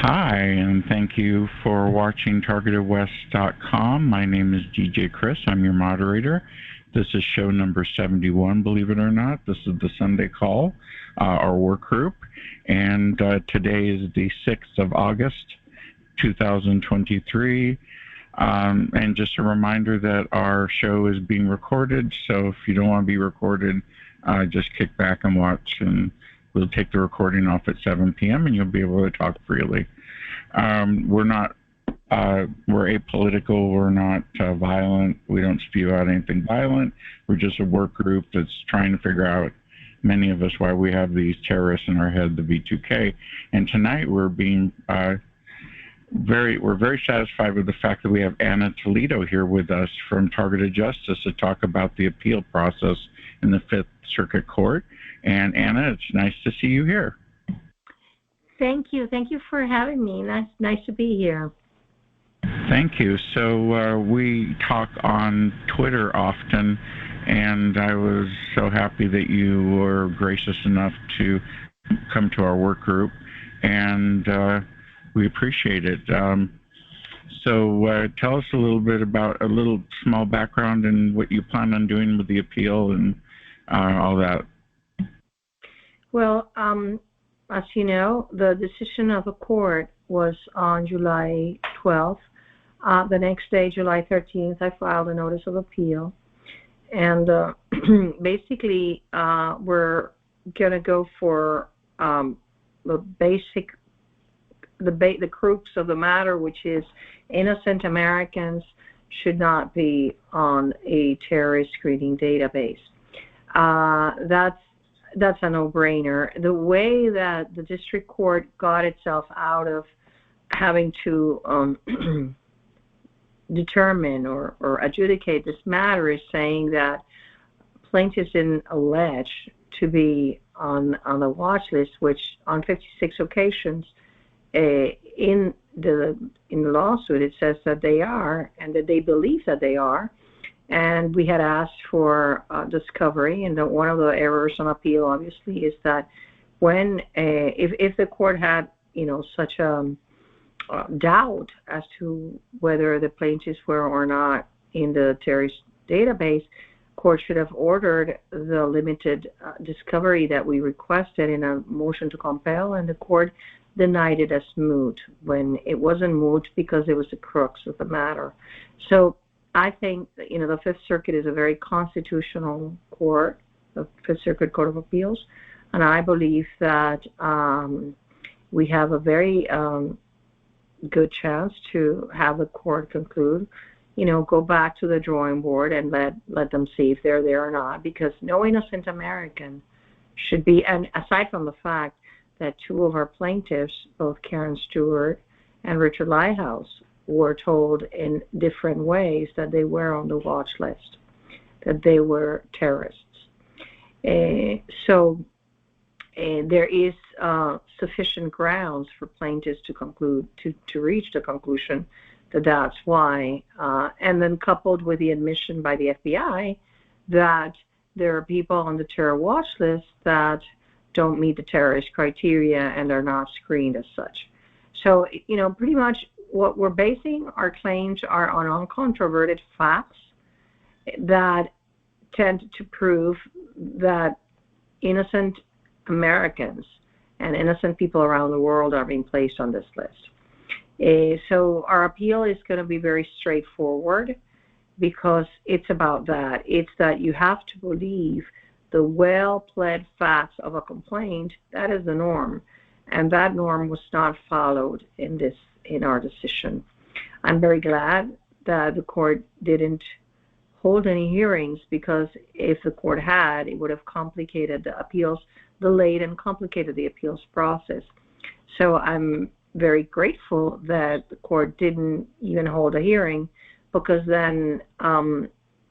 Hi, and thank you for watching TargetedWest.com. My name is DJ Chris. I'm your moderator. This is show number 71, believe it or not. This is the Sunday call, our work group. And today is the 6th of August, 2023. And just a reminder that our show is being recorded. So if you don't want to be recorded, just kick back and watch, and we'll take the recording off at 7 p.m. and you'll be able to talk freely. We're apolitical. We're not violent. We don't spew out anything violent. We're just a work group that's trying to figure out, many of us, why we have these terrorists in our head, the V2K. And tonight we're being we're very satisfied with the fact that we have Ana Toledo here with us from Targeted Justice to talk about the appeal process in the Fifth Circuit Court. And Ana, it's nice to see you here. Thank you. Thank you for having me. Nice to be here. Thank you. So we talk on Twitter often, and I was so happy that you were gracious enough to come to our work group, and we appreciate it. So tell us a little bit about a little small background and what you plan on doing with the appeal and all that. Well, as you know, the decision of the court was on July 12th. The next day, July 13th, I filed a notice of appeal. And basically, we're going to go for the crux of the matter, which is innocent Americans should not be on a terrorist screening database. That's a no-brainer. The way that the district court got itself out of having to determine or adjudicate this matter is saying that plaintiffs didn't allege to be on the watch list, which on 56 occasions in the lawsuit it says that they are, and that they believe that they are. And we had asked for discovery, and one of the errors on appeal, obviously, is that when if the court had such a doubt as to whether the plaintiffs were or not in the terrorist database, court should have ordered the limited discovery that we requested in a motion to compel, and the court denied it as moot when it wasn't moot because it was the crux of the matter. So I think that, the Fifth Circuit is a very constitutional court, the Fifth Circuit Court of Appeals, and I believe that we have a very good chance to have the court conclude, go back to the drawing board and let them see if they're there or not, because no innocent American should be, and aside from the fact that two of our plaintiffs, both Karen Stewart and Richard Lighthouse, were told in different ways that they were on the watch list, that they were terrorists. So there is sufficient grounds for plaintiffs to conclude, to reach the conclusion that that's why. And then coupled with the admission by the FBI that there are people on the terror watch list that don't meet the terrorist criteria and are not screened as such. So, pretty much what we're basing our claims are on uncontroverted facts that tend to prove that innocent Americans and innocent people around the world are being placed on this list. So our appeal is going to be very straightforward because it's about that. It's that you have to believe the well-pled facts of a complaint. That is the norm, and that norm was not followed in our decision. I'm very glad that the court didn't hold any hearings, because if the court had, it would have complicated the appeals, delayed and complicated the appeals process. So I'm very grateful that the court didn't even hold a hearing, because then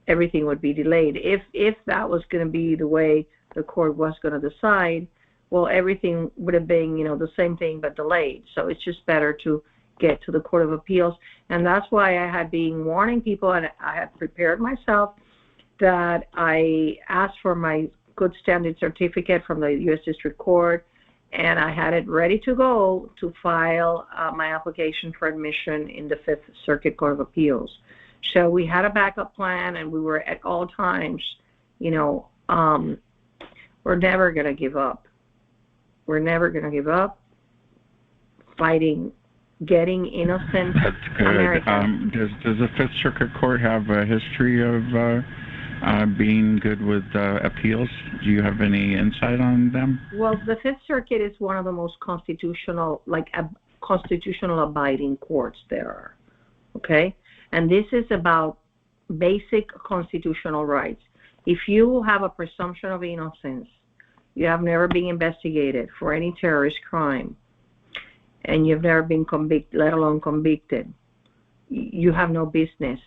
everything would be delayed. If that was going to be the way the court was going to decide, well, everything would have been, the same thing but delayed. So it's just better to get to the Court of Appeals. And that's why I had been warning people, and I had prepared myself, that I asked for my good standing certificate from the U.S. District Court, and I had it ready to go to file my application for admission in the Fifth Circuit Court of Appeals. So we had a backup plan, and we were at all times, we're never going to give up. We're never going to give up fighting, getting innocent Americans. Does the Fifth Circuit Court have a history of being good with appeals? Do you have any insight on them? Well, the Fifth Circuit is one of the most constitutional abiding courts there are. Okay? And this is about basic constitutional rights. If you have a presumption of innocence, you have never been investigated for any terrorist crime, and you've never been convicted, let alone convicted, you have no business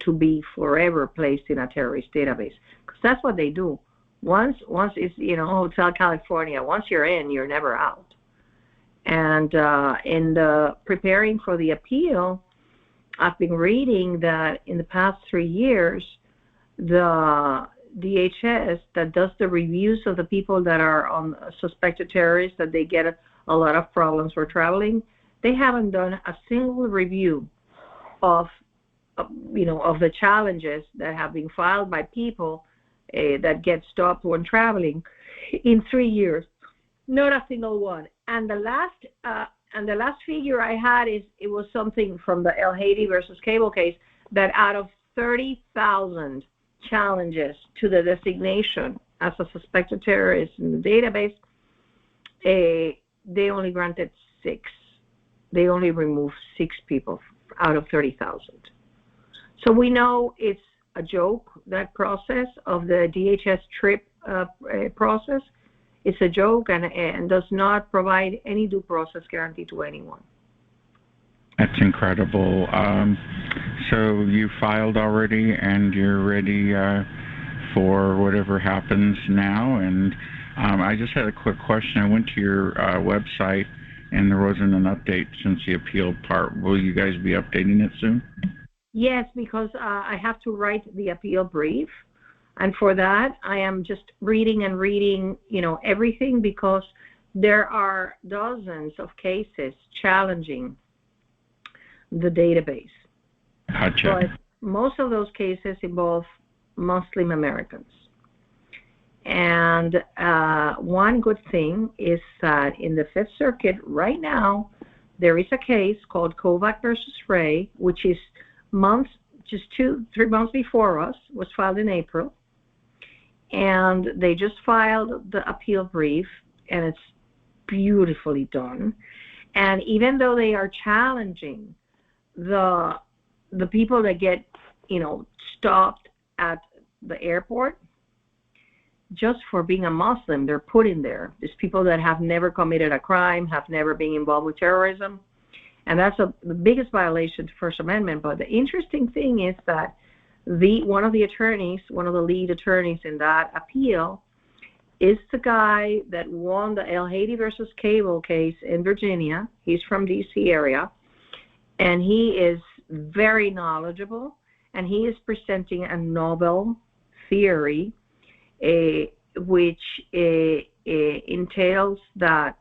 to be forever placed in a terrorist database. Because that's what they do. Once it's, Hotel California, once you're in, you're never out. And in preparing for the appeal, I've been reading that in the past 3 years, the DHS that does the reviews of the people that are on suspected terrorists, that they get a lot of problems for traveling, they haven't done a single review of the challenges that have been filed by people that get stopped when traveling in 3 years. Not a single one. And the last figure I had it was something from the El Haiti versus Cable case, that out of 30,000 challenges to the designation as a suspected terrorist in the database, they only granted 6. They only removed 6 people out of 30,000. So we know it's a joke, that process of the DHS TRIP process. It's a joke and does not provide any due process guarantee to anyone. That's incredible. So you filed already, and you're ready for whatever happens now. And I just had a quick question. I went to your website, and there wasn't an update since the appeal part. Will you guys be updating it soon? Yes, because I have to write the appeal brief. And for that, I am just reading, everything, because there are dozens of cases challenging the database. Gotcha. But most of those cases involve Muslim Americans. And one good thing is that in the Fifth Circuit right now, there is a case called Kovac versus Ray, which is just 2-3 months before us, was filed in April. And they just filed the appeal brief, and it's beautifully done. And even though they are challenging the people that get, stopped at the airport just for being a Muslim, they're put in there. There's people that have never committed a crime, have never been involved with terrorism, and that's the biggest violation to First Amendment. But the interesting thing is that one of the lead attorneys in that appeal is the guy that won the El Haiti versus Cable case in Virginia. He's from D.C. area, and he is very knowledgeable, and he is presenting a novel theory which entails that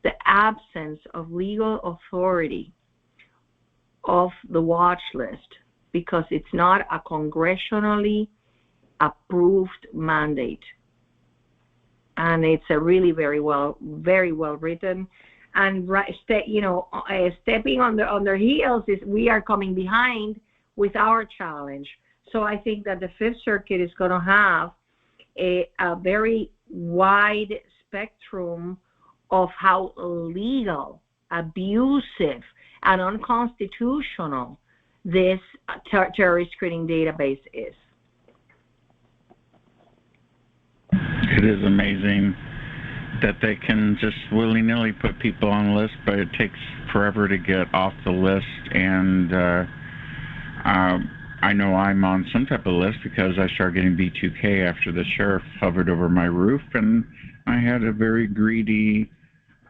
the absence of legal authority of the watch list, because it's not a congressionally approved mandate. And it's a really very well written. And stepping on their heels is we are coming behind with our challenge. So I think that the Fifth Circuit is going to have a very wide spectrum of how illegal, abusive, and unconstitutional this terrorist screening database is. It is amazing that they can just willy-nilly put people on lists, but it takes forever to get off the list. And I know I'm on some type of list because I started getting B2K after the sheriff hovered over my roof, and I had a very greedy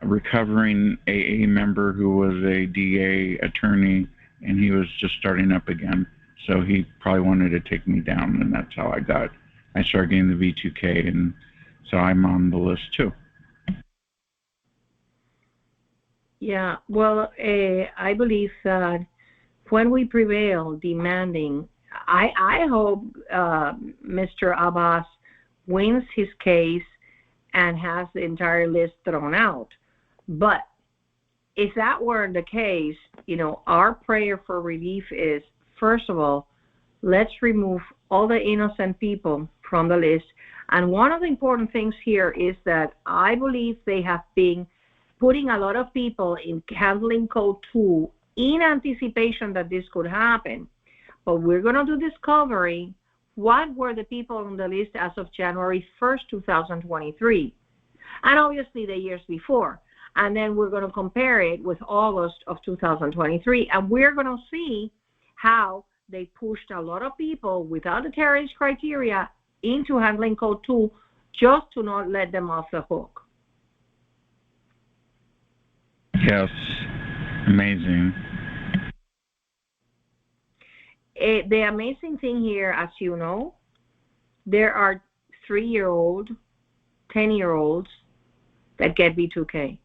recovering AA member who was a DA attorney, and he was just starting up again. So he probably wanted to take me down, and that's how I started getting the V2K, and so I'm on the list too. Yeah, well, I believe that when we prevail demanding, I hope Mr. Abbas wins his case and has the entire list thrown out. But if that weren't the case, our prayer for relief is, first of all, let's remove all the innocent people from the list. And one of the important things here is that I believe they have been putting a lot of people in handling code 2 in anticipation that this could happen. But we're going to do discovery. What were the people on the list as of January 1st, 2023? And obviously the years before. And then we're going to compare it with August of 2023. And we're going to see how they pushed a lot of people without the terrorist criteria into handling code 2 just to not let them off the hook. Yes, amazing. The amazing thing here, as you know, there are 3-year-old, 10-year-olds that get B2K.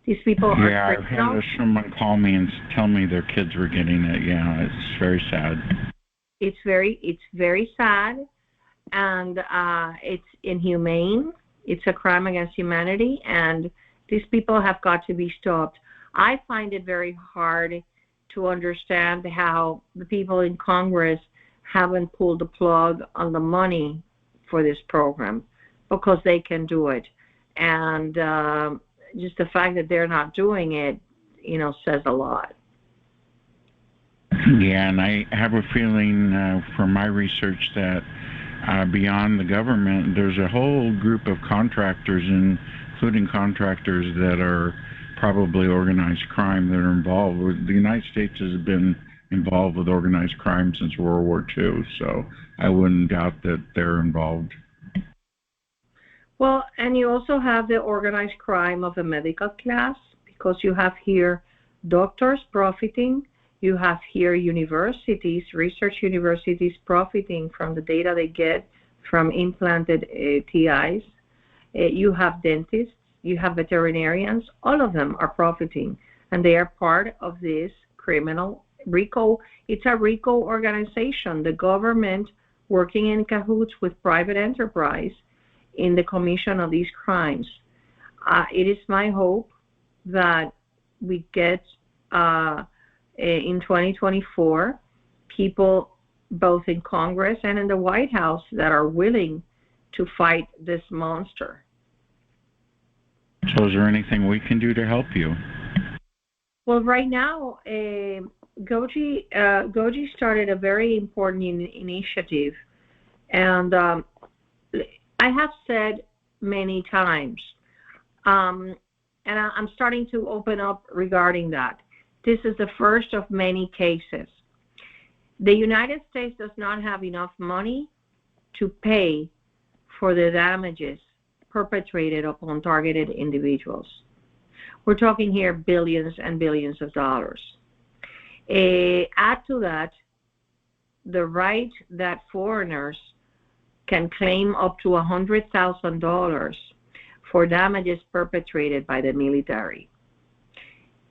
These people are Yeah, I've had someone call me and tell me their kids were getting it. Yeah, it's very sad. It's very sad, and it's inhumane. It's a crime against humanity, and these people have got to be stopped. I find it very hard to understand how the people in Congress haven't pulled the plug on the money for this program, because they can do it. And just the fact that they're not doing it, says a lot. Yeah, and I have a feeling from my research that beyond the government, there's a whole group of contractors, including contractors that are probably organized crime that are involved. The United States has been involved with organized crime since World War II, so I wouldn't doubt that they're involved. Well, and you also have the organized crime of the medical class, because you have here doctors profiting, you have here universities, research universities profiting from the data they get from implanted TIs. You have dentists, you have veterinarians, all of them are profiting, and they are part of this criminal RICO. It's a RICO organization, the government working in cahoots with private enterprise in the commission of these crimes. It is my hope that we get in 2024 people both in Congress and in the White House that are willing to fight this monster. So is there anything we can do to help you? Well, right now, Goji started a very important initiative, and I have said many times, and I'm starting to open up regarding that. This is the first of many cases. The United States does not have enough money to pay for the damages perpetrated upon targeted individuals. We're talking here billions and billions of dollars. Add to that the right that foreigners can claim up to $100,000 for damages perpetrated by the military.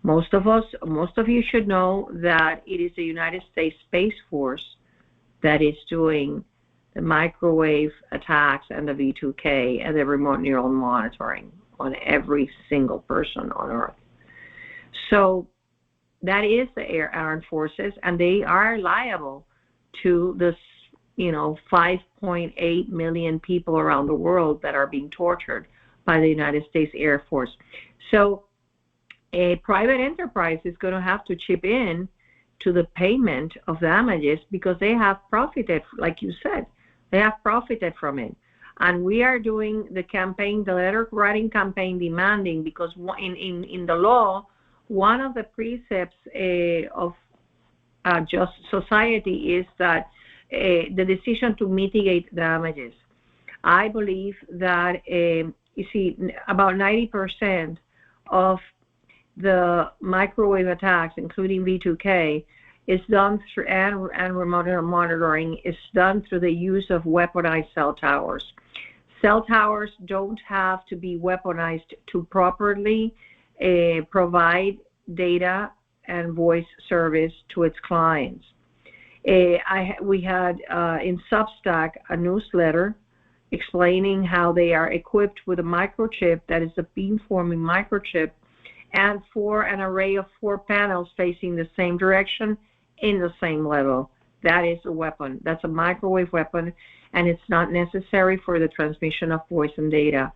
Most of you should know that it is the United States Space Force that is doing the microwave attacks and the V2K and the remote neural monitoring on every single person on Earth. So that is the armed forces, and they are liable to this, 5.8 million people around the world that are being tortured by the United States Air Force. So a private enterprise is going to have to chip in to the payment of damages, because they have profited, like you said, they have profited from it. And we are doing the campaign, the letter writing campaign, demanding, because in the law, one of the precepts of just society is that the decision to mitigate damages. I believe that, about 90% of the microwave attacks, including V2K, is done through, and remote monitoring is done through the use of weaponized cell towers. Cell towers don't have to be weaponized to properly provide data and voice service to its clients. We had in Substack a newsletter explaining how they are equipped with a microchip that is a beamforming microchip, and for an array of 4 panels facing the same direction in the same level. That is a weapon. That's a microwave weapon, and it's not necessary for the transmission of voice and data.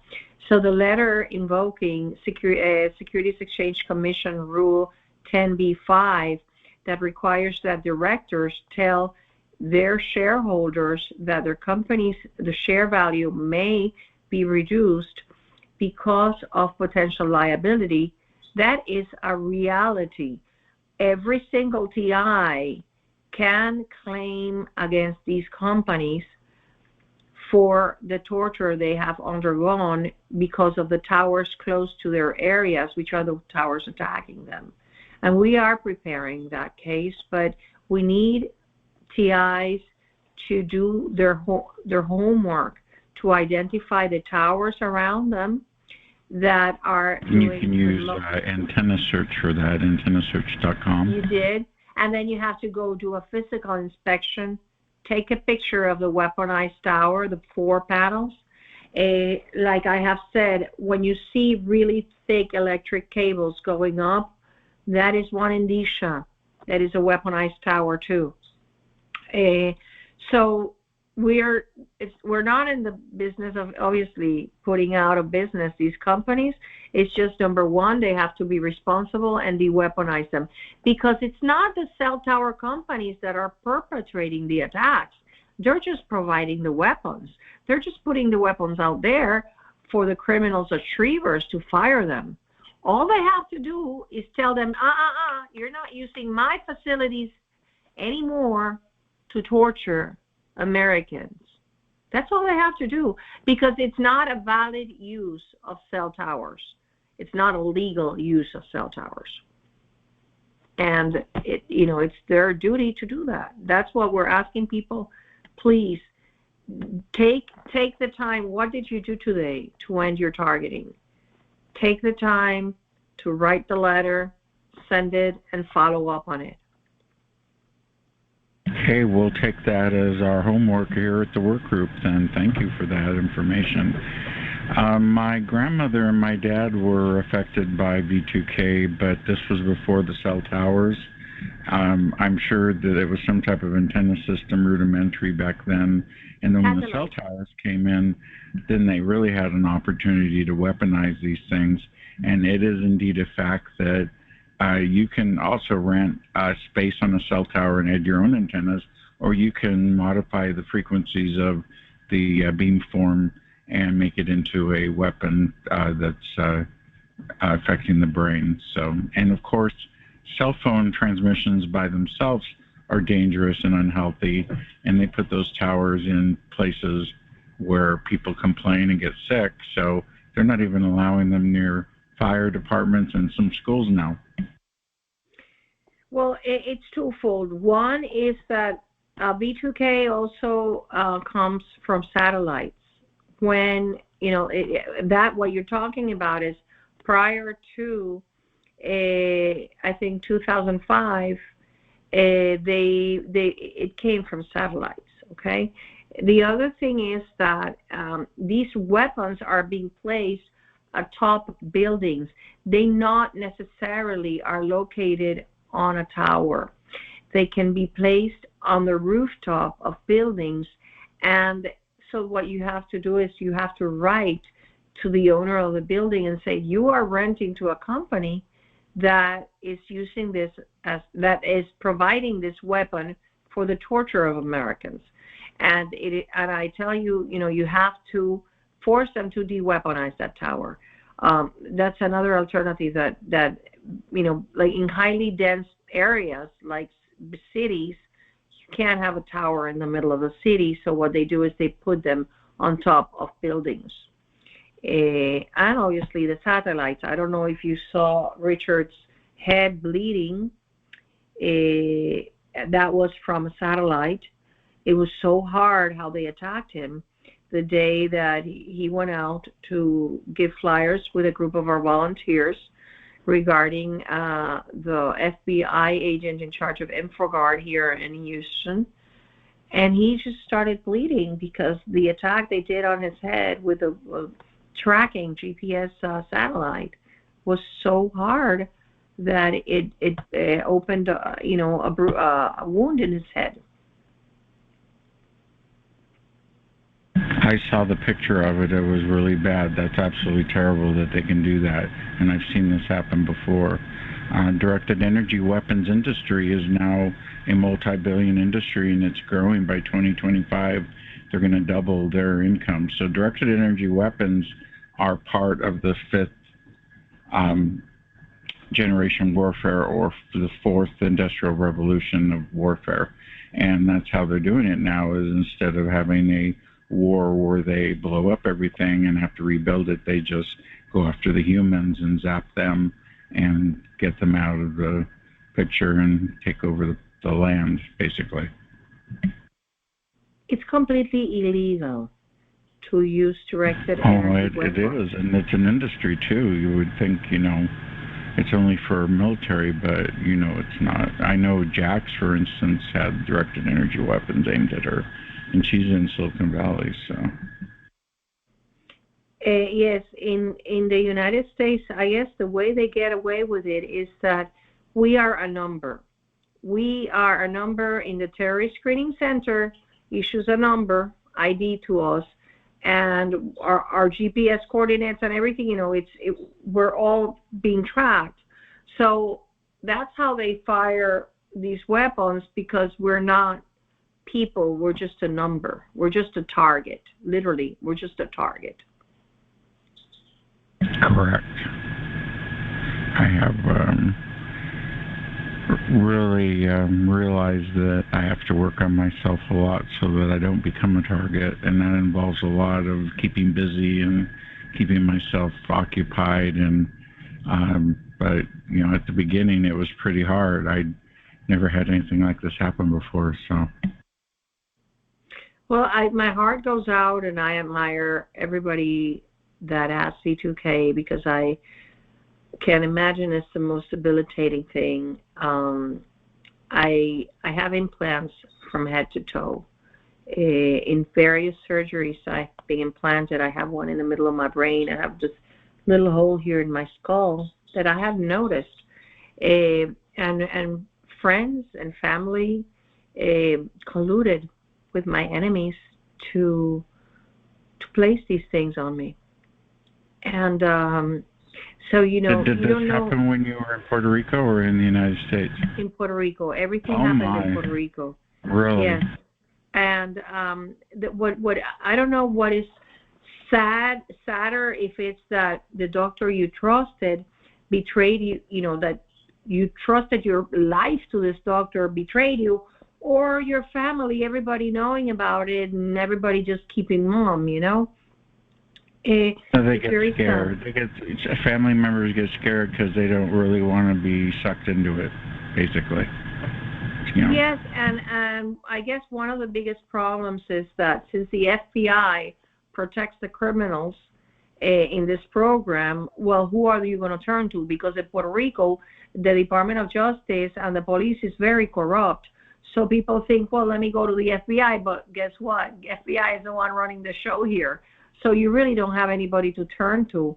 So the letter invoking Securities Exchange Commission Rule 10b-5 that requires that directors tell their shareholders that their company's the share value may be reduced because of potential liability, that is a reality. Every single TI can claim against these companies for the torture they have undergone because of the towers close to their areas, which are the towers attacking them. And we are preparing that case, but we need TIs to do their homework, to identify the towers around them that are and you can use antenna search for that, antennasearch.com. You did, and then you have to go do a physical inspection, take a picture of the weaponized tower, the 4 panels. Like I have said, when you see really thick electric cables going up, that is one indicia. That is a weaponized tower too. So we're not in the business of obviously putting out of business these companies. It's just, number one, they have to be responsible and de-weaponize them, because it's not the cell tower companies that are perpetrating the attacks. They're just providing the weapons. They're just putting the weapons out there for the criminals retrievers to fire them. All they have to do is tell them, you're not using my facilities anymore to torture Americans. That's all they have to do, because it's not a valid use of cell towers. It's not a legal use of cell towers. And it's their duty to do that. That's what we're asking people. Please take the time. What did you do today to end your targeting? Take the time to write the letter, send it, and follow up on it. Okay, we'll take that as our homework here at the work group then. Thank you for that information. My grandmother and my dad were affected by V2K, but this was before the cell towers. I'm sure that it was some type of antenna system, rudimentary back then. And then when the cell towers came in, then they really had an opportunity to weaponize these things. And it is indeed a fact that you can also rent space on a cell tower and add your own antennas, or you can modify the frequencies of the beamform and make it into a weapon that's affecting the brain. So, and of course, cell phone transmissions by themselves are dangerous and unhealthy, and they put those towers in places where people complain and get sick, so they're not even allowing them near fire departments and some schools now. Well, it's twofold. One is that B2K also comes from satellites. When, what you're talking about is prior to, I think, 2005, it came from satellites, okay? The other thing is that these weapons are being placed atop buildings. They not necessarily are located on a tower. They can be placed on the rooftop of buildings, and so what you have to do is you have to write to the owner of the building and say, you are renting to a company that is using this that is providing this weapon for the torture of Americans. And I tell you, you have to force them to de-weaponize that tower. That's another alternative that like in highly dense areas like cities, you can't have a tower in the middle of the city. So what they do is they put them on top of buildings. And obviously the satellites. I don't know if you saw Richard's head bleeding. That was from a satellite. It was so hard how they attacked him the day that he went out to give flyers with a group of our volunteers regarding the FBI agent in charge of InfoGuard here in Houston. And he just started bleeding because the attack they did on his head with a tracking GPS satellite was so hard that it opened, a wound in his head. I saw the picture of it. It was really bad. That's absolutely terrible that they can do that. And I've seen this happen before. Directed energy weapons industry is now a multi-billion industry, and it's growing. By 2025. They're going to double their income. So directed energy weapons are part of the fifth generation warfare, or the fourth industrial revolution of warfare. And that's how they're doing it now, is instead of having a war where they blow up everything and have to rebuild it, they just go after the humans and zap them and get them out of the picture and take over the land, basically. It's completely illegal to use directed energy weapons. It is, and it's an industry too. You would think, it's only for military, but it's not. I know Jax, for instance, had directed energy weapons aimed at her, and she's in Silicon Valley, so. Yes, in the United States, I guess the way they get away with it is that we are a number. We are a number in the terrorist screening center, issues a number, ID to us, and our GPS coordinates and everything, we're all being tracked. So that's how they fire these weapons, because we're not people, we're just a number. We're just a target. Literally, we're just a target. Correct. I have really realized that I have to work on myself a lot so that I don't become a target, and that involves a lot of keeping busy and keeping myself occupied. And but at the beginning it was pretty hard. I never had anything like this happen before, so. Well, my heart goes out, and I admire everybody that has C2K, because I can't imagine it's the most debilitating thing. I have implants from head to toe. In various surgeries, I've been implanted. I have one in the middle of my brain. I have this little hole here in my skull that I hadn't noticed. And friends and family colluded with my enemies to place these things on me. And so, Did this happen when you were in Puerto Rico or in the United States? In Puerto Rico. Everything happened in Puerto Rico. Really? Yes. And what I don't know what is sadder, if it's that the doctor you trusted betrayed you, that you trusted your life to this doctor betrayed you, or your family, everybody knowing about it and everybody just keeping mum, They get scared. Family members get scared because they don't really want to be sucked into it, basically. Yes, and I guess one of the biggest problems is that since the FBI protects the criminals in this program, well, who are you going to turn to? Because in Puerto Rico, the Department of Justice and the police is very corrupt. So people think, well, let me go to the FBI, but guess what? The FBI is the one running the show here. So you really don't have anybody to turn to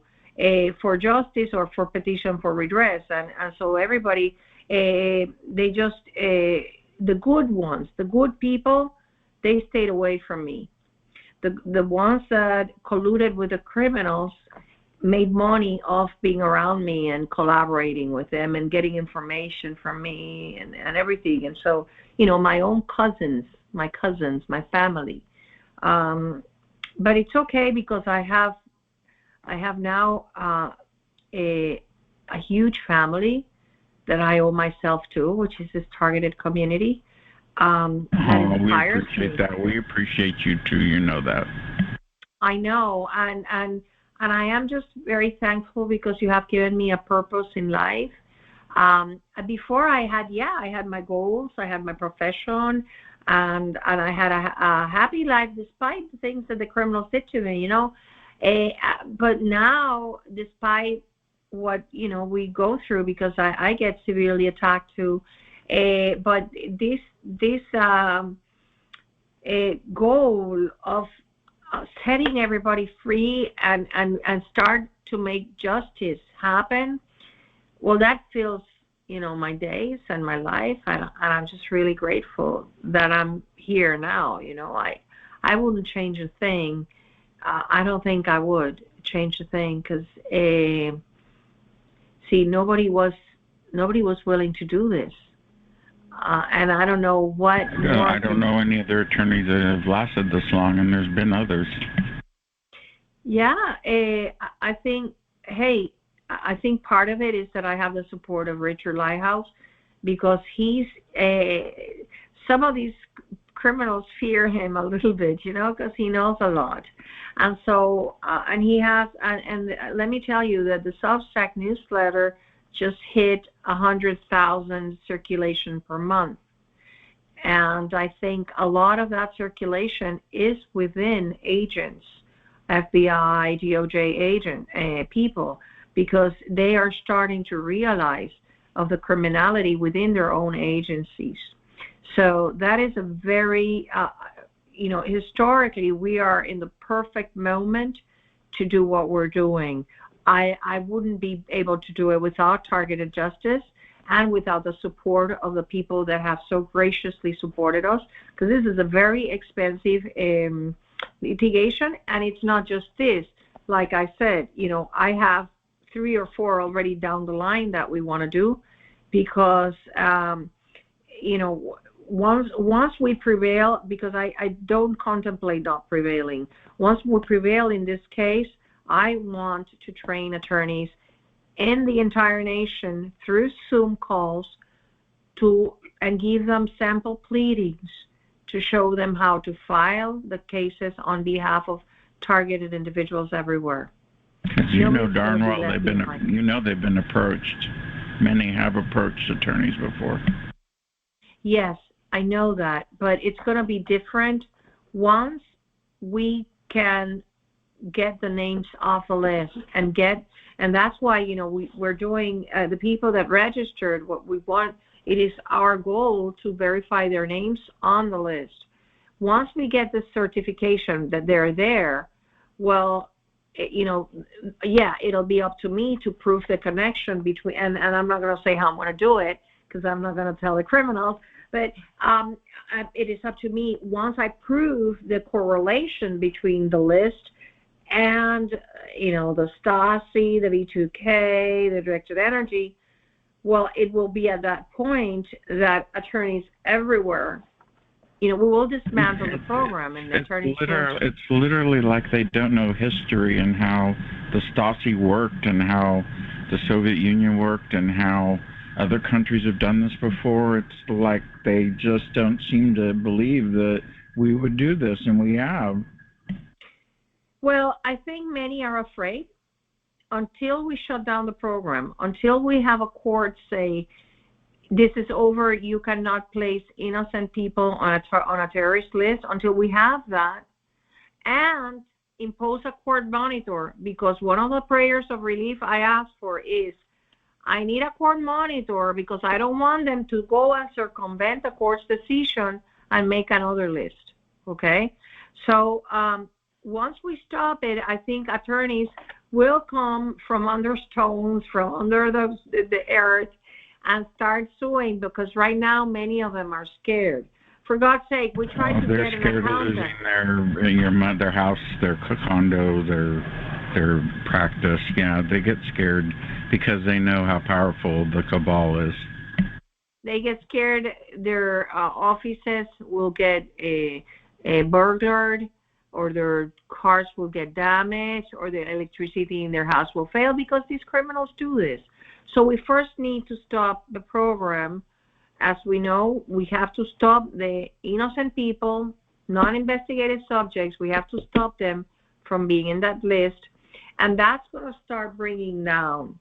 for justice or for petition for redress. And so everybody, they just, the good ones, the good people, they stayed away from me. The ones that colluded with the criminals made money off being around me and collaborating with them and getting information from me and everything. And so, my own cousins, my family. But it's okay, because I have now a huge family that I owe myself to, which is this targeted community. We appreciate that. We appreciate you too. You know that. I know, and I am just very thankful, because you have given me a purpose in life. Before I had my goals, I had my profession, and I had a happy life despite the things that the criminals did to me, But now, despite we go through, because I get severely attacked too. But this goal of setting everybody free and start to make justice happen, well, that fills my days and my life, and I'm just really grateful that I'm here now. I wouldn't change a thing. I don't think I would change a thing, because see, nobody was willing to do this, and I don't know what. I don't know any other attorneys that have lasted this long, and there's been others. Yeah, I think. Hey, I think part of it is that I have the support of Richard Lighthouse, because he's some of these criminals fear him a little bit, because he knows a lot. And so, and he has, and let me tell you that the Substack newsletter just hit 100,000 circulation per month. And I think a lot of that circulation is within agents, FBI, DOJ agent people, because they are starting to realize of the criminality within their own agencies. So that is a very, historically, we are in the perfect moment to do what we're doing. I wouldn't be able to do it without Targeted Justice and without the support of the people that have so graciously supported us, because this is a very expensive litigation, and it's not just this. Like I said, I have 3 or 4 already down the line that we want to do, because once we prevail, because I don't contemplate not prevailing. Once we prevail in this case, I want to train attorneys in the entire nation through Zoom calls and give them sample pleadings to show them how to file the cases on behalf of targeted individuals everywhere. You know darn well they've been approached. Many have approached attorneys before. Yes, I know that, but it's going to be different once we can get the names off the list and that's why we're doing the people that registered. What we want, it is our goal to verify their names on the list. Once we get the certification that they're there, well, it'll be up to me to prove the connection between, and I'm not going to say how I'm going to do it, because I'm not going to tell the criminals, but it is up to me. Once I prove the correlation between the list and, the Stasi, the B2K, the directed energy, well, it will be at that point that attorneys everywhere, we will dismantle the program, and the attorneys. It's literally like they don't know history and how the Stasi worked and how the Soviet Union worked and how other countries have done this before. It's like they just don't seem to believe that we would do this, and we have. Well, I think many are afraid until we shut down the program, until we have a court say, this is over, you cannot place innocent people on a terrorist list, until we have that, and impose a court monitor, because one of the prayers of relief I ask for is, I need a court monitor, because I don't want them to go and circumvent the court's decision and make another list, okay? So once we stop it, I think attorneys will come from under stones, from under the earth, and start suing, because right now many of them are scared. For God's sake, we tried to get an accountant. They're scared their house, their condo, their practice. Yeah, they get scared because they know how powerful the cabal is. They get scared. Their offices will get burglared, or their cars will get damaged, or the electricity in their house will fail, because these criminals do this. So we first need to stop the program. As we know, we have to stop the innocent people, non-investigated subjects. We have to stop them from being in that list. And that's going to start bringing down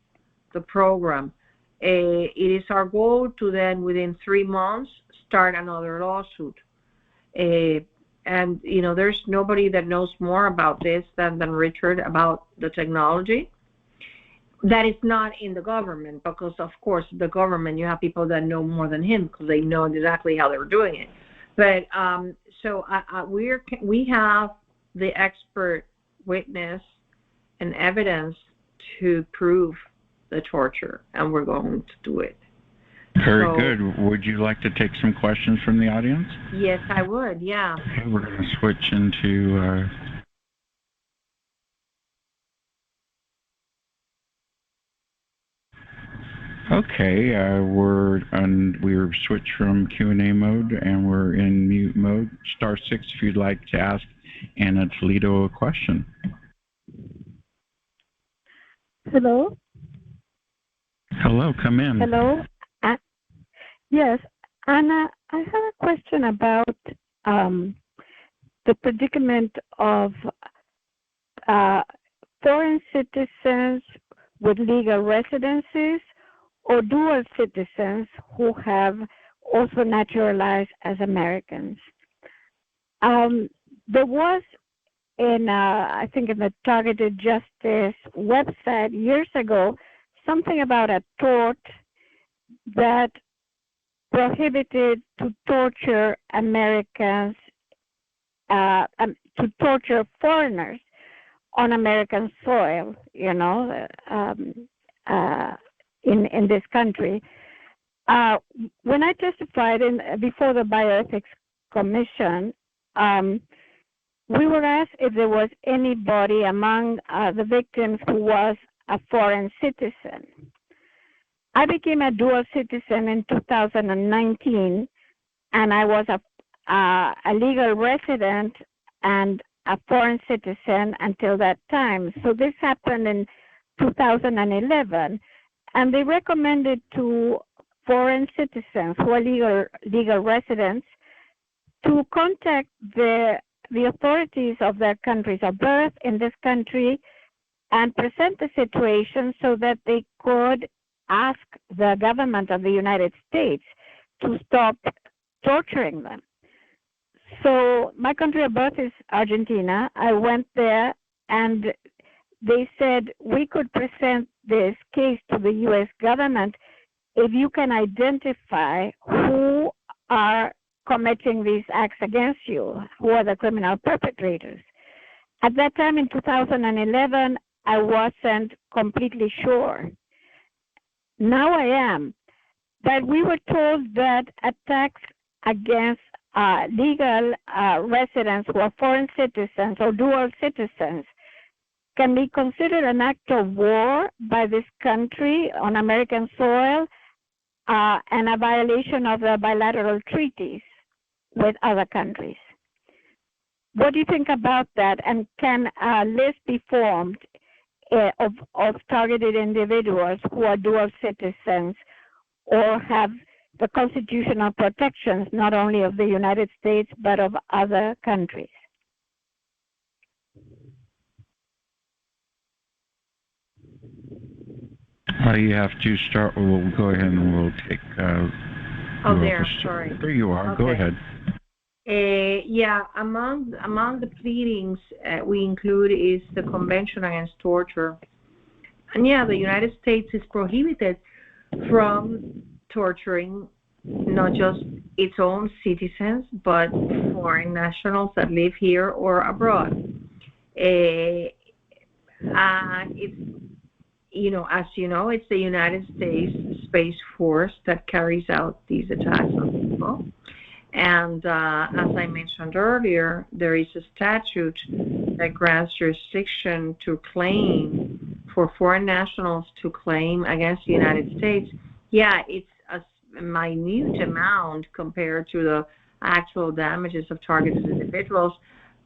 the program. It is our goal to then, within 3 months, start another lawsuit. And, there's nobody that knows more about this than Richard about the technology. that is not in the government, because of course the government, you have people that know more than him because they know exactly how they're doing it. But we have the expert witness and evidence to prove the torture, and we're going to do it. Very good. Would you like to take some questions from the audience? Yes, I would. Yeah. Okay, we're going to switch into. Okay, we're switched from Q&A mode and we're in mute mode. *6 if you'd like to ask Ana Toledo a question. Hello. Hello, come in. Hello. Yes, Ana, I have a question about the predicament of foreign citizens with legal residencies or dual citizens who have also naturalized as Americans. There was I think in the Targeted Justice website years ago, something about a tort that prohibited to torture Americans, to torture foreigners on American soil, in this country. When I testified before the Bioethics Commission, we were asked if there was anybody among the victims who was a foreign citizen. I became a dual citizen in 2019, and I was a legal resident and a foreign citizen until that time. So this happened in 2011, and they recommended to foreign citizens who are legal residents to contact the authorities of their countries of birth in this country and present the situation so that they could ask the government of the United States to stop torturing them. So my country of birth is Argentina. I went there and they said we could present this case to the U.S. government if you can identify who are committing these acts against you, who are the criminal perpetrators. At that time in 2011, I wasn't completely sure. Now I am. But we were told that attacks against legal residents who are foreign citizens or dual citizens can be considered an act of war by this country on American soil and a violation of the bilateral treaties with other countries. What do you think about that? And can a list be formed of targeted individuals who are dual citizens or have the constitutional protections not only of the United States but of other countries? You have to start. We'll go ahead and we'll take. Sorry. There you are. Okay. Go ahead. Yeah, among the pleadings we include is the Convention Against Torture. And yeah, the United States is prohibited from torturing not just its own citizens, but foreign nationals that live here or abroad. It's, as you know, it's the United States Space Force that carries out these attacks on people. And as I mentioned earlier, there is a statute that grants jurisdiction to claim for foreign nationals to claim against the United States. Yeah, it's a minute amount compared to the actual damages of targeted individuals,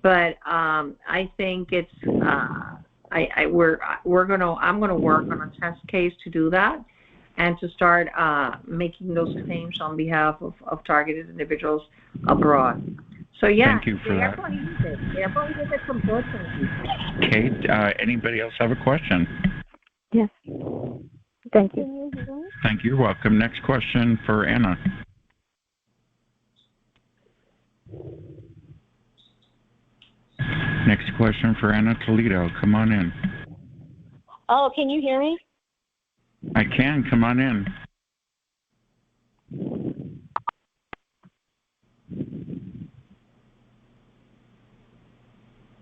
but I think it's I'm gonna work on a test case to do that and to start making those claims on behalf of targeted individuals abroad. So yeah, thank you for that. They're prohibited from torturing people. Kate, anybody else have a question? Yes. Thank you. Thank you. You're welcome. Next question for Ana. Next question for Ana Toledo. Come on in. Oh, can you hear me? I can. Come on in.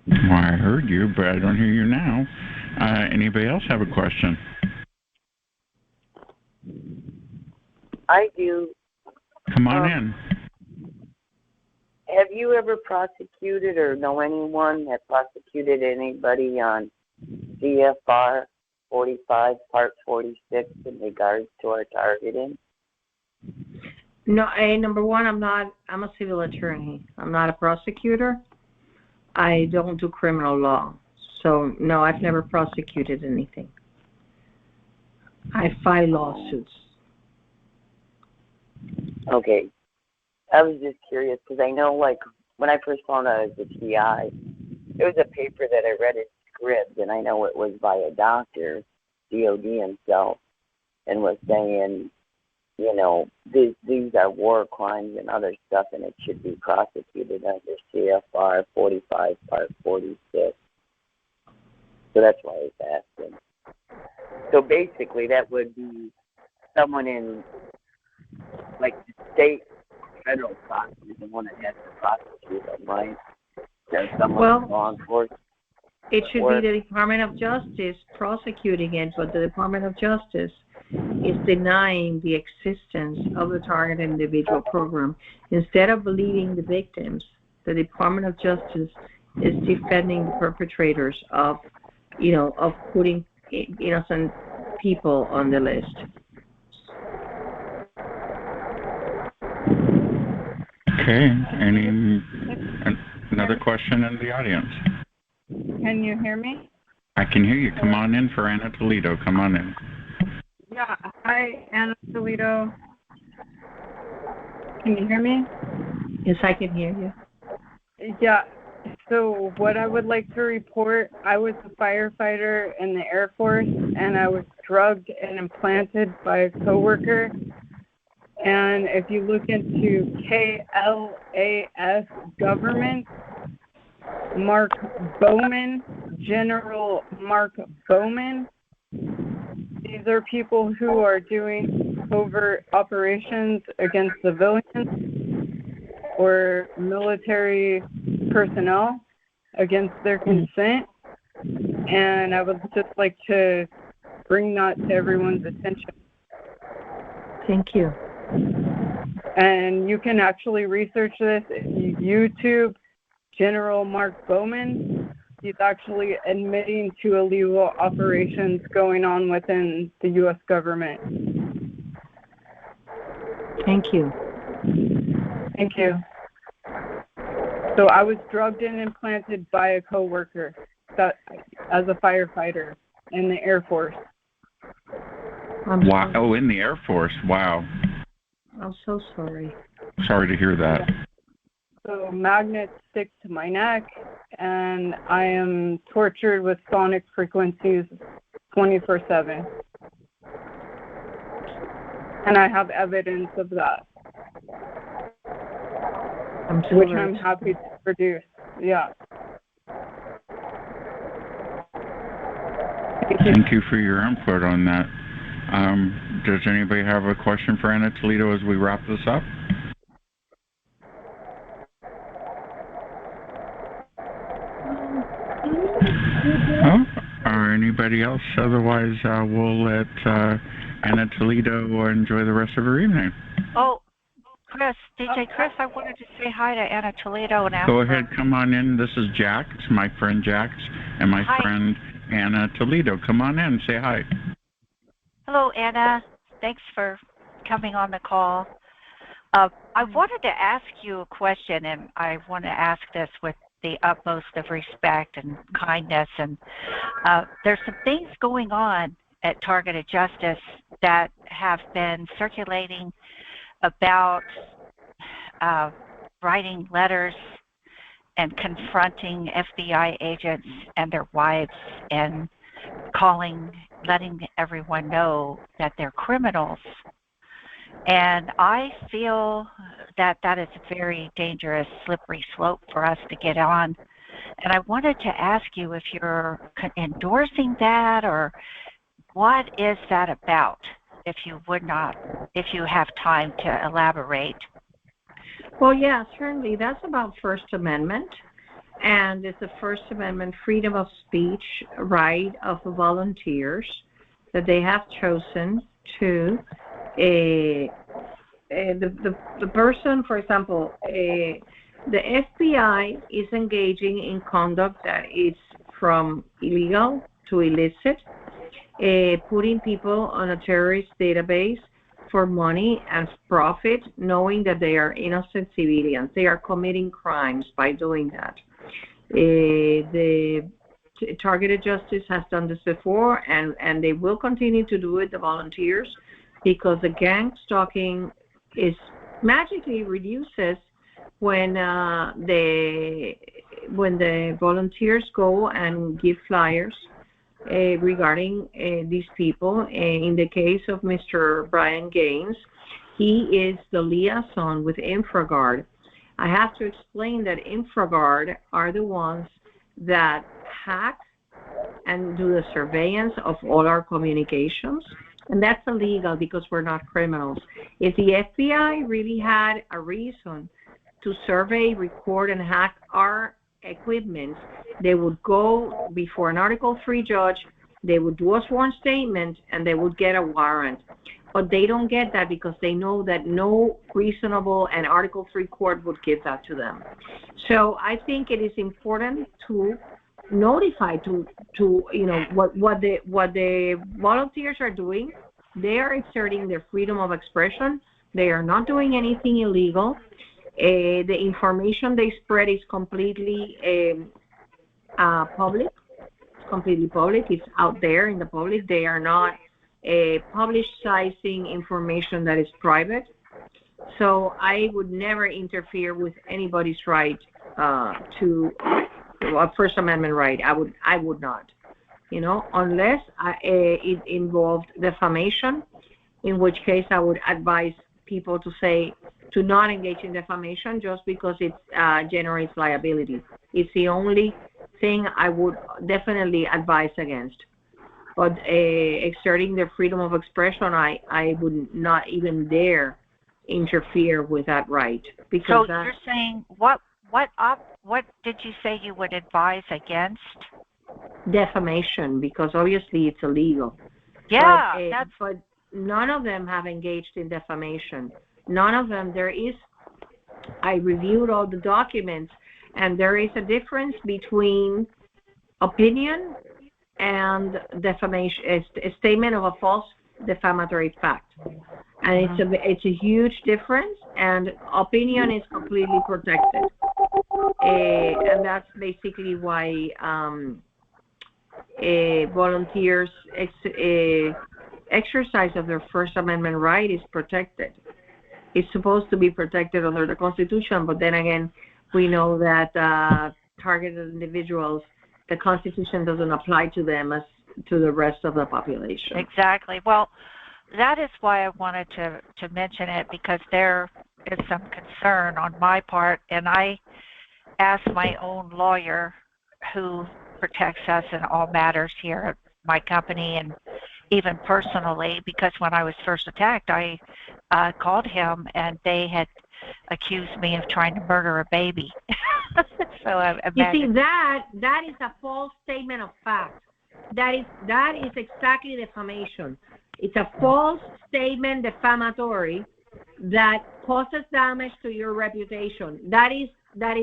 Well, I heard you, but I don't hear you now. Anybody else have a question? I do. Come on in. Have you ever prosecuted or know anyone that prosecuted anybody on CFR 45, Part 46 in regards to our targeting? No, number one, I'm a civil attorney. I'm not a prosecutor. I don't do criminal law. So, no, I've never prosecuted anything. I file lawsuits. Okay. I was just curious because I know, like, when I first found out I was a TI, it was a paper that I read in script, and I know it was by a doctor, DOD himself, and was saying, you know, these are war crimes and other stuff, and it should be prosecuted under CFR 45, Part 46. So that's why I was asking. So basically, that would be someone in, like, the state federal prosecutors, the one that has to prosecute them, right? There's someone in law enforcement. It should be the Department of Justice prosecuting it, but the Department of Justice is denying the existence of the targeted individual program. Instead of believing the victims, the Department of Justice is defending the perpetrators of putting innocent people on the list. Okay. Another question in the audience? Can you hear me? I can hear you. Come on in for Ana Toledo. Come on in. Yeah. Hi, Ana Toledo. Can you hear me? Yes, I can hear you. Yeah. So what I would like to report, I was a firefighter in the Air Force, and I was drugged and implanted by a coworker. And if you look into KLAS government, Mark Bowman, General Mark Bowman, these are people who are doing covert operations against civilians or military personnel against their consent. And I would just like to bring that to everyone's attention. Thank you. And you can actually research this if you YouTube General Mark Bowman. He's actually admitting to illegal operations going on within the U.S. government. Thank you. Thank you. So I was drugged and implanted by a coworker as a firefighter in the Air Force. Wow. Oh, in the Air Force. Wow. I'm so sorry. Sorry to hear that. So magnets stick to my neck, and I am tortured with sonic frequencies 24/7. And I have evidence of that, which I'm happy to produce. Yeah. Thank you for your input on that. Does anybody have a question for Ana Toledo as we wrap this up? Oh, or anybody else? Otherwise, we'll let Ana Toledo enjoy the rest of her evening. Oh, Chris, DJ Chris, I wanted to say hi to Ana Toledo and ask Go ahead, come on in. This is Jax, my friend Jax, and my friend Ana Toledo. Come on in, say hi. Hello, Ana. Thanks for coming on the call. I wanted to ask you a question, and I want to ask this with the utmost of respect and kindness. And there's some things going on at Targeted Justice that have been circulating about writing letters and confronting FBI agents and their wives and letting everyone know that they're criminals. And I feel that that is a very dangerous, slippery slope for us to get on. And I wanted to ask you if you're endorsing that, or what is that about? If you have time to elaborate. Well, yeah, certainly. That's about First Amendment. And it's the First Amendment freedom of speech right of the volunteers that they have chosen to the person, for example, the FBI is engaging in conduct that is from illegal to illicit, putting people on a terrorist database for money and profit, knowing that they are innocent civilians. They are committing crimes by doing that. The Targeted Justice has done this before, and they will continue to do it, the volunteers, because the gang stalking is magically reduces when the volunteers go and give flyers regarding these people. In the case of Mr. Brian Gaines, he is the liaison with InfraGard. I have to explain that InfraGard are the ones that hack and do the surveillance of all our communications. And that's illegal because we're not criminals. If the FBI really had a reason to survey, record, and hack our equipment, they would go before an Article 3 judge, they would do a sworn statement, and they would get a warrant. But they don't get that because they know that no reasonable and Article 3 court would give that to them. So I think it is important to notify to what the volunteers are doing. They are exerting their freedom of expression. They are not doing anything illegal. The information they spread is completely public. It's completely public. It's out there in the public. They are not publicizing information that is private. So I would never interfere with anybody's right to a First Amendment right. I would not, unless it involved defamation, in which case I would advise people to not engage in defamation just because it generates liability. It's the only thing I would definitely advise against. But exerting their freedom of expression, I would not even dare interfere with that right. Because so you're saying what did you say you would advise against? Defamation, because obviously it's illegal. Yeah, but none of them have engaged in defamation. None of them. I reviewed all the documents, and there is a difference between opinion and defamation, a statement of a false defamatory fact. And it's a huge difference, and opinion is completely protected. And that's basically why volunteers' exercise of their First Amendment right is protected. It's supposed to be protected under the Constitution, but then again, we know that targeted individuals, the Constitution doesn't apply to them as to the rest of the population. Exactly. Well, that is why I wanted to mention it, because there is some concern on my part, and I asked my own lawyer who protects us in all matters here at my company and even personally, because when I was first attacked, I called him and they had accused me of trying to murder a baby. So I imagine. You see, that is a false statement of fact. That is exactly defamation. It's a false statement, defamatory, that causes damage to your reputation. That is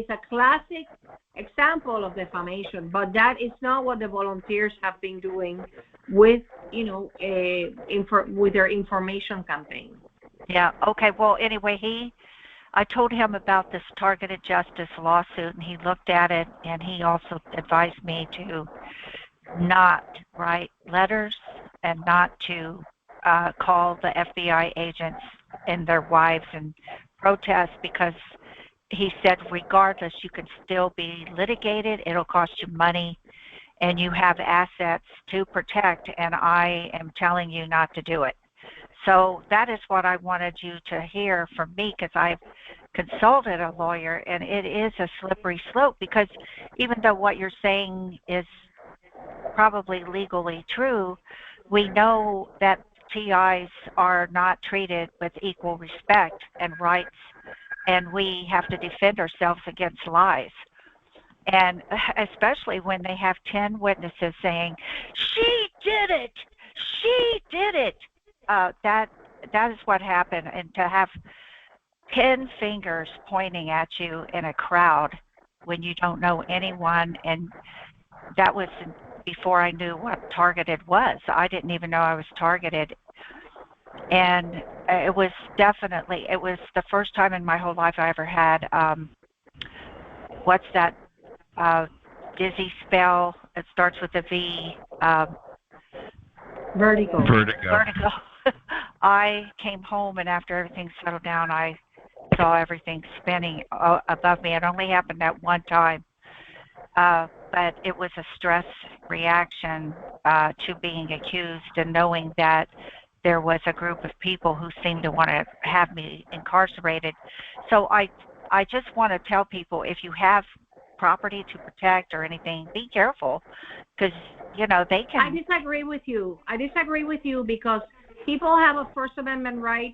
a classic example of defamation, but that is not what the volunteers have been doing with with their information campaign. Yeah. Okay. Well, anyway, I told him about this Targeted Justice lawsuit, and he looked at it, and he also advised me to not write letters and not to call the FBI agents and their wives and protest, because he said regardless, you can still be litigated. It'll cost you money, and you have assets to protect, and I am telling you not to do it. So that is what I wanted you to hear from me, because I've consulted a lawyer, and it is a slippery slope, because even though what you're saying is probably legally true, we know that TIs are not treated with equal respect and rights, and we have to defend ourselves against lies. And especially when they have 10 witnesses saying, she did it, she did it. That is what happened. And to have 10 fingers pointing at you in a crowd when you don't know anyone, and that was before I knew what targeted was. I didn't even know I was targeted. And it was the first time in my whole life I ever had, what's that dizzy spell? It starts with a V. Vertigo. Vertigo. I came home, and after everything settled down, I saw everything spinning above me. It only happened that one time. But it was a stress reaction to being accused and knowing that there was a group of people who seemed to want to have me incarcerated. So I just want to tell people, if you have property to protect or anything, be careful, because, they can... I disagree with you. Because people have a First Amendment right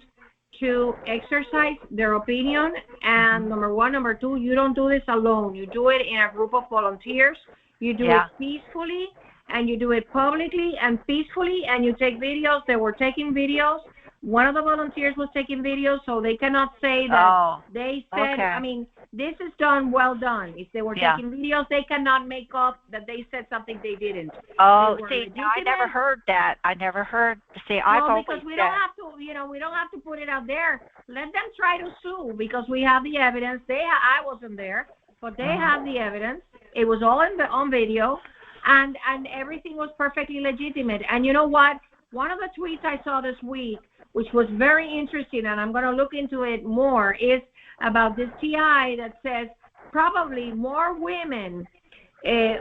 to exercise their opinion, and number one. Number two, you don't do this alone. You do it in a group of volunteers. You do it peacefully, and you do it publicly and peacefully, and you take videos. They were taking videos. One of the volunteers was taking videos, so they cannot say that they said, okay. I mean, this is well done. If they were taking videos, they cannot make up that they said something they didn't. Oh, see, I never heard that. Because we don't have to, we don't have to put it out there. Let them try to sue, because we have the evidence. I wasn't there, but they have the evidence. It was all on video, and everything was perfectly legitimate. And you know what? One of the tweets I saw this week, which was very interesting, and I'm going to look into it more, is about this TI that says probably more women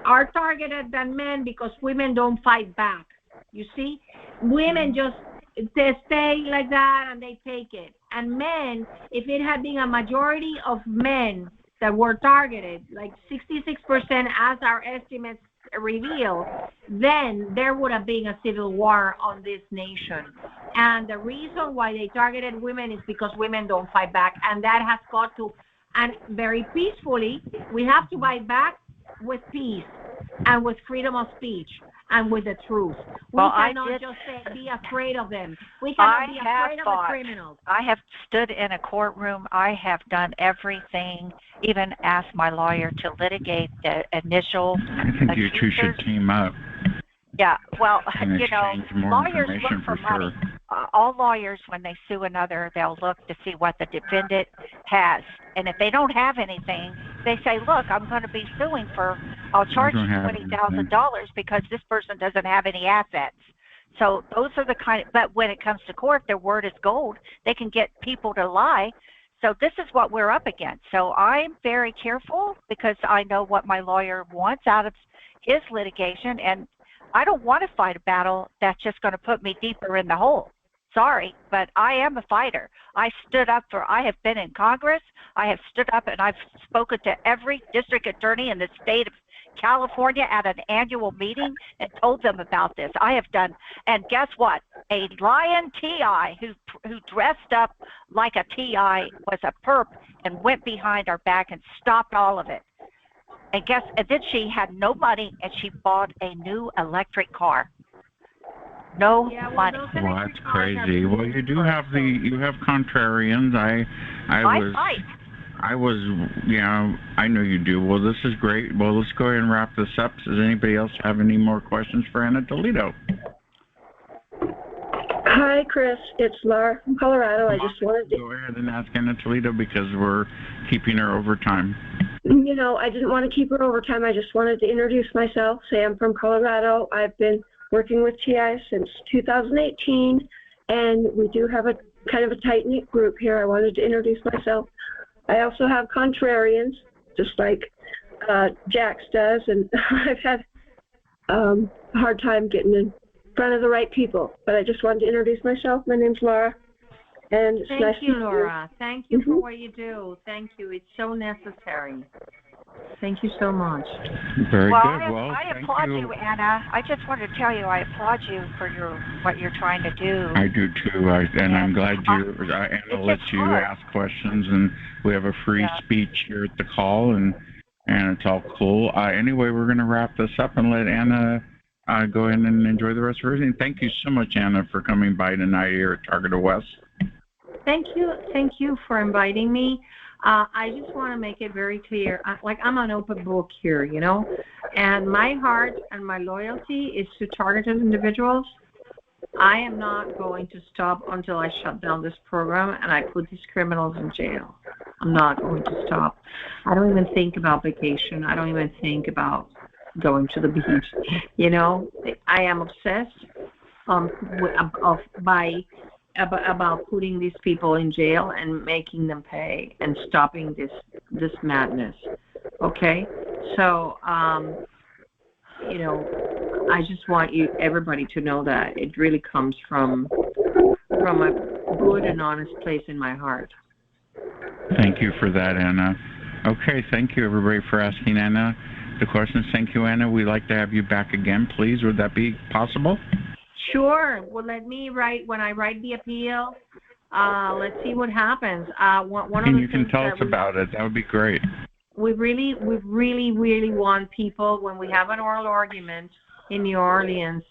are targeted than men because women don't fight back. You see? Women just they stay like that and they take it. And men, if it had been a majority of men that were targeted, like 66% as our estimates reveal, then there would have been a civil war on this nation. And the reason why they targeted women is because women don't fight back, and that has got to, and very peacefully, we have to fight back with peace and with freedom of speech and with the truth. We cannot just be afraid of them. We cannot be afraid of the criminals. I have stood in a courtroom. I have done everything, even asked my lawyer to litigate the initial I think you two should team up. Yeah, well, more lawyers look for money. Sure. All lawyers, when they sue another, they'll look to see what the defendant has. And if they don't have anything, they say, look, I'm going to be suing I'll charge you $20,000 because this person doesn't have any assets. So those are the but when it comes to court, their word is gold. They can get people to lie. So this is what we're up against. So I'm very careful because I know what my lawyer wants out of his litigation, and I don't want to fight a battle that's just going to put me deeper in the hole. Sorry, but I am a fighter. I have been in Congress. I have stood up and I've spoken to every district attorney in the state of California at an annual meeting and told them about this. I have done, and guess what? A lying TI who dressed up like a TI was a perp and went behind our back and stopped all of it. And then she had no money, and she bought a new electric car. No money. Well, that's crazy. Well, you do have you have contrarians. I fight. I know you do. Well, this is great. Well, let's go ahead and wrap this up. Does anybody else have any more questions for Ana Toledo? Hi, Chris. It's Laura from Colorado. I just wanted to go ahead and ask Ana Toledo because we're keeping her over time. I didn't want to keep her over time. I just wanted to introduce myself. Say I'm from Colorado. I've been working with TI since 2018, and we do have a kind of a tight-knit group here. I wanted to introduce myself. I also have contrarians, just like Jax does, and I've had a hard time getting in front of the right people. But I just wanted to introduce myself. My name's Laura, and it's nice to meet you. Laura. Thank you for what you do. Thank you. It's so necessary. Thank you so much. Very Well, good. Well, I thank applaud you. you, Anna. I just want to tell you, I applaud you for what you're trying to do. I do too, and I'm glad Anna lets you hard. ask questions, and we have a free speech here at the call, and it's all cool. Anyway, we're going to wrap this up and let Anna go in and enjoy the rest of her evening. Thank you so much, Anna, for coming by tonight here at TargetedWest. Thank you for inviting me. I just want to make it very clear, I'm an open book here, you know, and my heart and my loyalty is to targeted individuals. I am not going to stop until I shut down this program and I put these criminals in jail. I'm not going to stop. I don't even think about vacation. I don't even think about going to the beach. You know, I am obsessed about putting these people in jail and making them pay and stopping this madness. Okay, so you know, I just want everybody to know that it really comes from a good and honest place in my heart. Thank you for that, Anna. Okay, thank you everybody for asking Anna the questions. Thank you, Anna. We'd like to have you back again, please. Would that be possible? Sure. Well, let me when I write the appeal. Let's see what happens. And you can tell us about it. That would be great. We really want people, when we have an oral argument in New Orleans,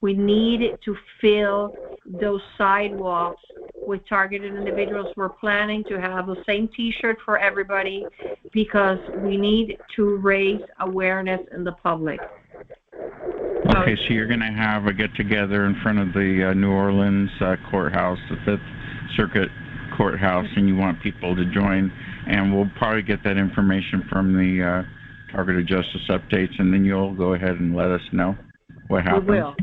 we need to fill those sidewalks with targeted individuals. We're planning to have the same T-shirt for everybody because we need to raise awareness in the public. Okay, so you're going to have a get-together in front of the New Orleans courthouse, the 5th Circuit Courthouse, and you want people to join, and we'll probably get that information from the Targeted Justice Updates, and then you'll go ahead and let us know what happens. We will.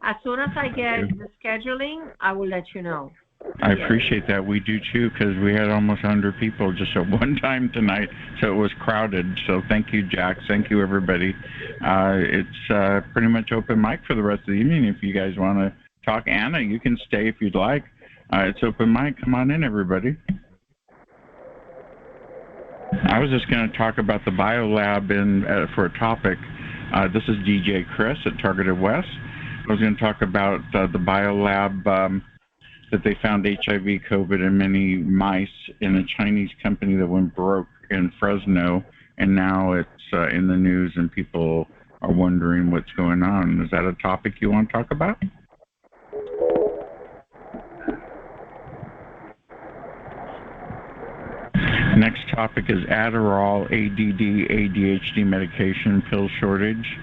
As soon as I get the scheduling, I will let you know. I appreciate that. We do too, because we had almost 100 people just at one time tonight, so it was crowded. So thank you, Jack. Thank you, everybody. It's pretty much open mic for the rest of the evening. If you guys want to talk, Anna, you can stay if you'd like. It's open mic. Come on in, everybody. I was just going to talk about the BioLab for a topic. This is DJ Chris at TargetedWest. I was going to talk about the BioLab that they found HIV, COVID in many mice in a Chinese company that went broke in Fresno, and now it's in the news and people are wondering what's going on. Is that a topic you want to talk about? Next topic is Adderall, ADD, ADHD medication, pill shortage.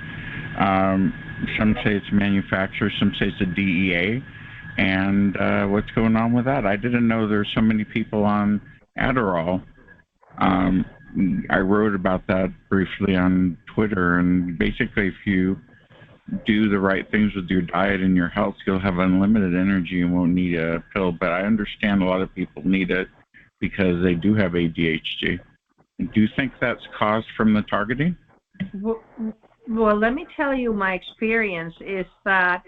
Some say it's manufactured, some say it's a DEA. And what's going on with that? I didn't know there's so many people on Adderall. I wrote about that briefly on Twitter, and basically if you do the right things with your diet and your health, you'll have unlimited energy and won't need a pill. But I understand a lot of people need it because they do have ADHD. Do you think that's caused from the targeting? Well, let me tell you, my experience is that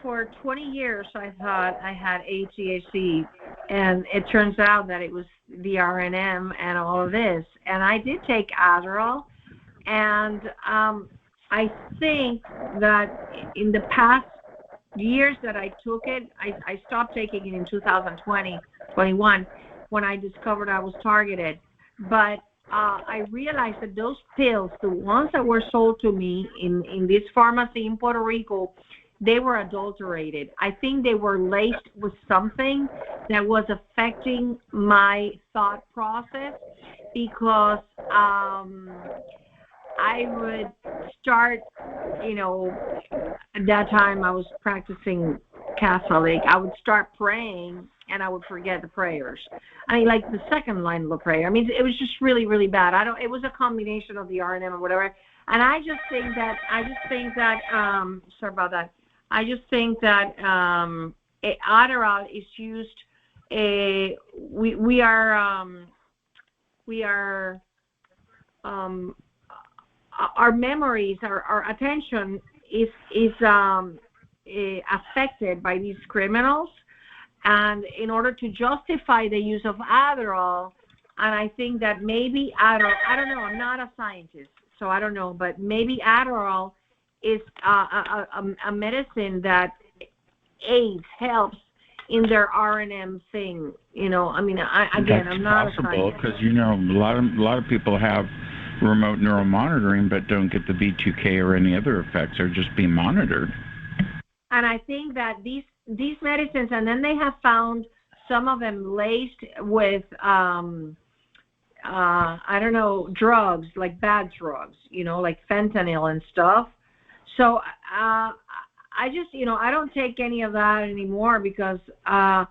for 20 years, I thought I had ADHD, and it turns out that it was the RNM and all of this. And I did take Adderall, and I think that in the past years that I took it, I stopped taking it in 2021 when I discovered I was targeted. But I realized that those pills, the ones that were sold to me in this pharmacy in Puerto Rico, they were adulterated. I think they were laced with something that was affecting my thought process, because I would start, at that time I was practicing Catholic. I would start praying and I would forget the prayers. I mean, like the second line of the prayer. I mean, it was just really, really bad. It was a combination of the RNM or whatever. And I just think that, sorry about that. I just think that Adderall is used. We are our memories, our attention is affected by these criminals, and in order to justify the use of Adderall, I think that maybe Adderall, I don't know, I'm not a scientist, so I don't know, but maybe Adderall is a medicine that aids, helps in their RNM thing. You know, I mean, I'm not a possible scientist. because, you know, a lot of people have remote neural monitoring but don't get the B2K or any other effects. They're just being monitored. And I think that these medicines, and then they have found some of them laced with I don't know, drugs, like bad drugs, you know, like fentanyl and stuff. So I just, you know, I don't take any of that anymore because I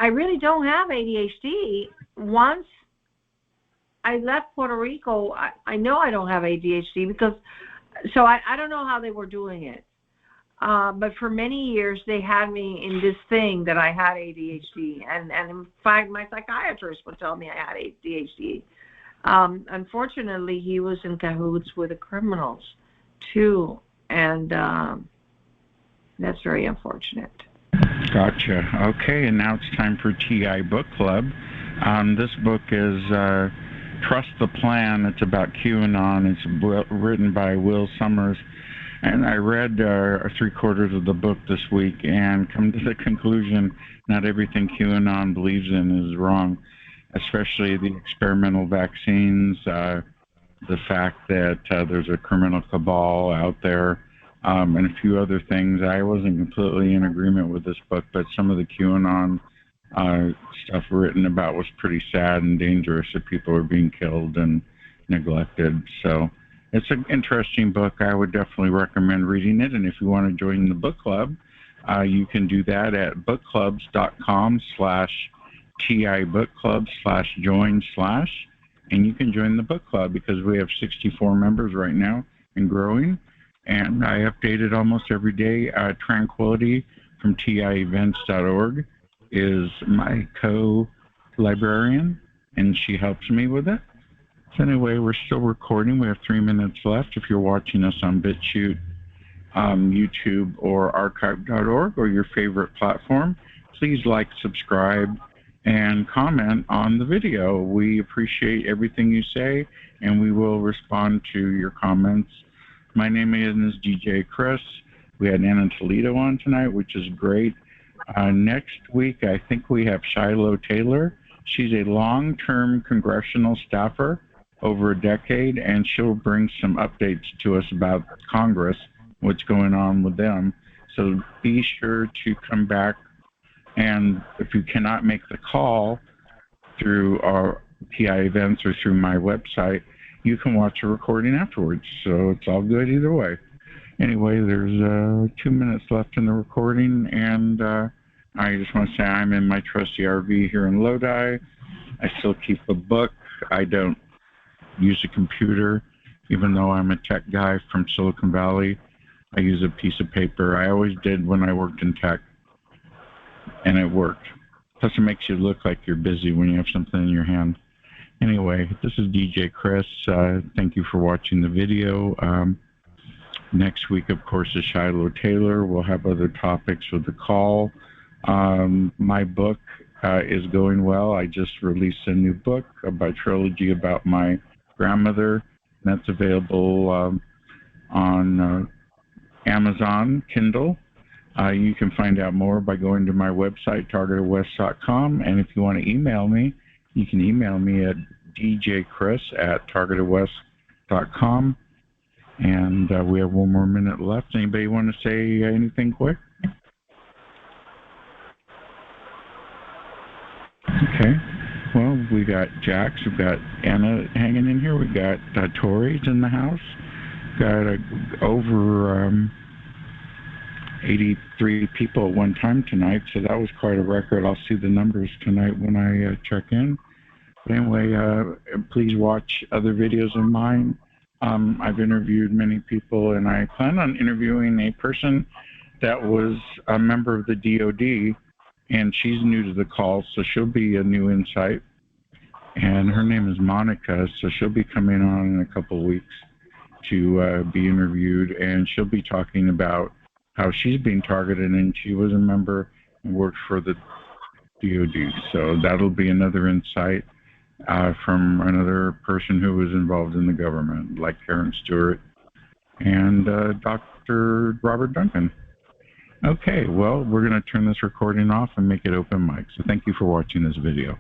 really don't have ADHD. Once I left Puerto Rico, I know I don't have ADHD because, so I don't know how they were doing it. But for many years, they had me in this thing that I had ADHD. And in fact, my psychiatrist would tell me I had ADHD. Unfortunately, he was in cahoots with the criminals, too. And that's very unfortunate. Gotcha. Okay, and now it's time for TI Book Club. This book is Trust the Plan. It's about QAnon. It's written by Will Summers. And I read 3/4 of the book this week and come to the conclusion not everything QAnon believes in is wrong, especially the experimental vaccines, the fact that there's a criminal cabal out there, and a few other things. I wasn't completely in agreement with this book, but some of the QAnon stuff written about was pretty sad and dangerous, that people are being killed and neglected. So it's an interesting book. I would definitely recommend reading it. And if you want to join the book club, you can do that at bookclubs.com/TIbookclub/join/, and you can join the book club because we have 64 members right now and growing. And I update it almost every day. Tranquility from TIevents.org is my co-librarian, and she helps me with it. So anyway, we're still recording. We have 3 minutes left. If you're watching us on BitChute, YouTube, or archive.org, or your favorite platform, please like, subscribe, and comment on the video. We appreciate everything you say, and we will respond to your comments. My name is DJ Chris. We had Ana Toledo on tonight, which is great. Next week, I think we have Shiloh Taylor. She's a long-term congressional staffer, over a decade, and she'll bring some updates to us about Congress, what's going on with them. So be sure to come back, and if you cannot make the call through our TI events or through my website, you can watch a recording afterwards. So it's all good either way. Anyway, there's 2 minutes left in the recording, and I just want to say I'm in my trusty RV here in Lodi. I still keep a book. I don't use a computer, even though I'm a tech guy from Silicon Valley. I use a piece of paper. I always did when I worked in tech, and it worked. Plus, it makes you look like you're busy when you have something in your hand. Anyway, this is DJ Chris. Thank you for watching the video. Next week, of course, is Shiloh Taylor. We'll have other topics with the call. My book is going well. I just released a new book, a trilogy about my grandmother. That's available on Amazon Kindle. You can find out more by going to my website, TargetedWest.com. And if you want to email me, you can email me at djchris@TargetedWest.com. And we have 1 more minute left. Anybody want to say anything quick? Okay. Well, we got Jax, we've got Anna hanging in here, we got Tori's in the house, got over 83 people at one time tonight, so that was quite a record. I'll see the numbers tonight when I check in. But anyway, please watch other videos of mine. I've interviewed many people, and I plan on interviewing a person that was a member of the DOD, and she's new to the call, so she'll be a new insight. And her name is Monica, so she'll be coming on in a couple of weeks to be interviewed, and she'll be talking about how she's being targeted, and she was a member and worked for the DOD. So that'll be another insight from another person who was involved in the government, like Karen Stewart and Dr. Robert Duncan. Okay, well, we're going to turn this recording off and make it open mic. So thank you for watching this video.